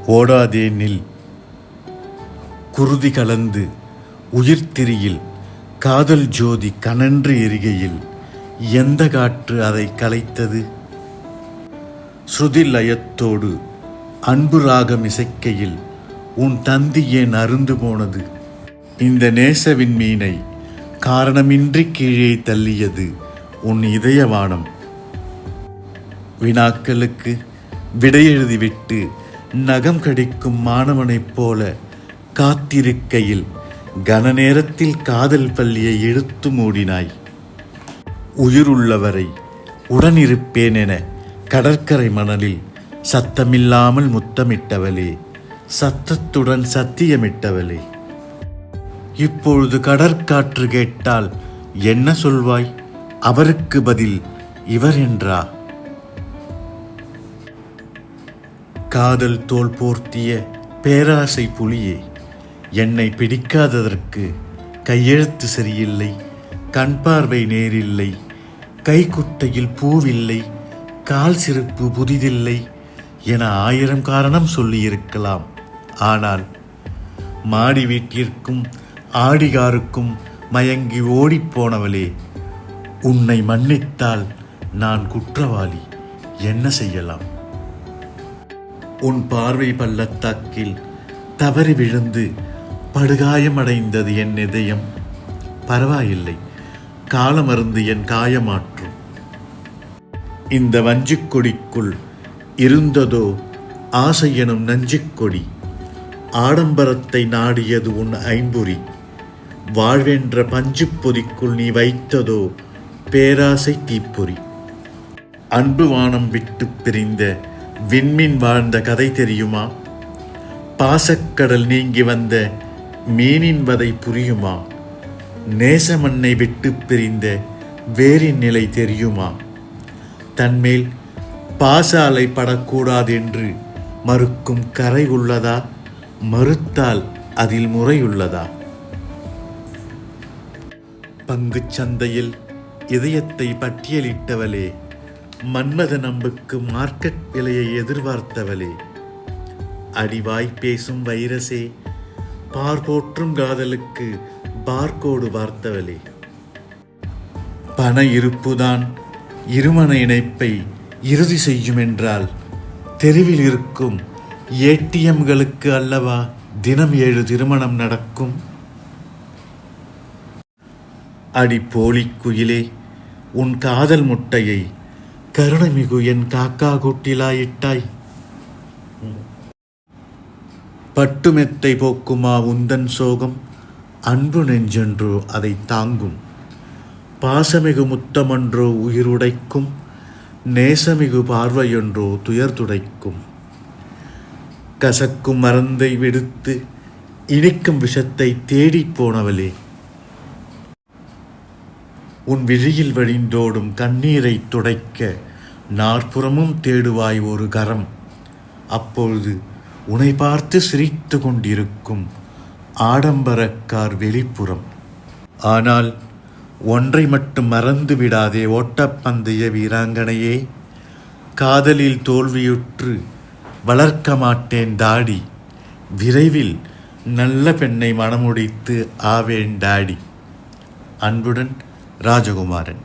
ஓடாதே நில். குருதி கலந்து உயிர்த்திரியில் காதல் ஜோதி கனன்று எரிகையில் எந்த காற்று அதை கலைத்தது? ஸ்ருதி லயத்தோடு அன்பு ராகம் இசைக்கையில் உன் தந்தி ஏன் அருந்து போனது? இந்த நேசவின் மீனை காரணமின்றி கீழே தள்ளியது உன் இதயவானம். வினாக்களுக்கு விடையெழுதிவிட்டு நகம் கடிக்கும் மாணவனைப் போல காத்திருக்கையில் கன நேரத்தில் காதல் பள்ளியை இழுத்து மூடினாய். உயிருள்ளவரை உடனிருப்பேன் என கடற்கரை மணலில் சத்தமில்லாமல் முத்தமிட்டவளே, சத்தத்துடன் சத்தியமிட்டவளே, இப்பொழுது கடற்காற்று கேட்டால் என்ன சொல்வாய்? அவருக்கு பதில் இவர் என்றா? காதல் தோல் போர்த்திய பேராசை புலியே, என்னை பிடிக்காததற்கு கையெழுத்து சரியில்லை, கண் பார்வை நேரில்லை, கைக்குட்டையில் பூவில்லை, கால் சிறப்பு புதிதில்லை என 1000 காரணம் சொல்லியிருக்கலாம். ஆனால் மாடி வீட்டிற்கும் ஆடிகாருக்கும் மயங்கி ஓடிப்போனவளே, உன்னை மன்னித்தால் நான் குற்றவாளி, என்ன செய்யலாம்? உன் பார்வை பள்ளத்தாக்கில் தவறி விழுந்து படுகாயமடைந்தது என் இதயம். பரவாயில்லை, காலமருந்து என் காயமாற்றும். இந்த வஞ்சிக்கொடிக்குள் இருந்ததோ ஆசை எனும் நஞ்சிக்கொடி. ஆடம்பரத்தை நாடியது உன் ஐம்பொறி. வாழ்வென்ற பஞ்சு பொதிக்குள் நீ வைத்ததோ பேராசை தீப்பொறி. அன்பு வானம் விட்டு பிரிந்த விண்மீன் வாழ்ந்த கதை தெரியுமா? பாசக்கடல் நீங்கி வந்த மீனின் வதை புரியுமா? நேசமண்ணை விட்டு பிரிந்த வேரின் நிலை தெரியுமா? தன்மேல் பாசாலை படக்கூடாதென்று மறுக்கும் கரை உள்ளதா? மறுத்தால் அதில் முறையுள்ளதா? பங்குச் சந்தையில் இதயத்தை பட்டியலிட்டவளே, மன்மத நம்புக்கு மார்க்கெட் விலையை எதிர்பார்த்தவளே, அடிவாய் பேசும் வைரசே, பார்போற்றும் காதலுக்கு பார்கோடு பார்த்தவளே, பண இருப்புதான் இருமண இணைப்பை இறுதி செய்யும் என்றால் தெருவில் இருக்கும் ஏடிஎம்களுக்கு அல்லவா தினம் 7 திருமணம் நடக்கும்? அடி போலி குயிலே, உன் காதல் முட்டையை கருணைமிகு என் காக்கா கூட்டிலாயிட்டாய். பட்டுமெத்தை போக்குமா உந்தன் சோகம்? அன்பு நெஞ்சென்றோ அதை தாங்கும். பாசமிகு முத்தமன்றோ உயிருடைக்கும், நேசமிகு பார்வையொன்றோ துயர் துடைக்கும். கசக்கும் மருந்தை விடுத்து இனிக்கும் விஷத்தை தேடிப் போனவளே, உன் விழியில் வழிந்தோடும் கண்ணீரை துடைக்க நாற்புறமும் தேடுவாய் ஒரு கரம். அப்பொழுது உன்னை பார்த்து சிரித்து கொண்டிருக்கும் ஆடம்பரக்கார் வெளிப்புறம். ஆனால் ஒன்றை மட்டும் மறந்து விடாதே ஓட்டப்பந்தய வீராங்கனையே, காதலில் தோல்வியுற்று வளர்க்க மாட்டேன் தாடி. விரைவில் நல்ல பெண்ணை மணமுடித்து ஆவேன் டாடி. அன்புடன் ராஜகுமாரன்.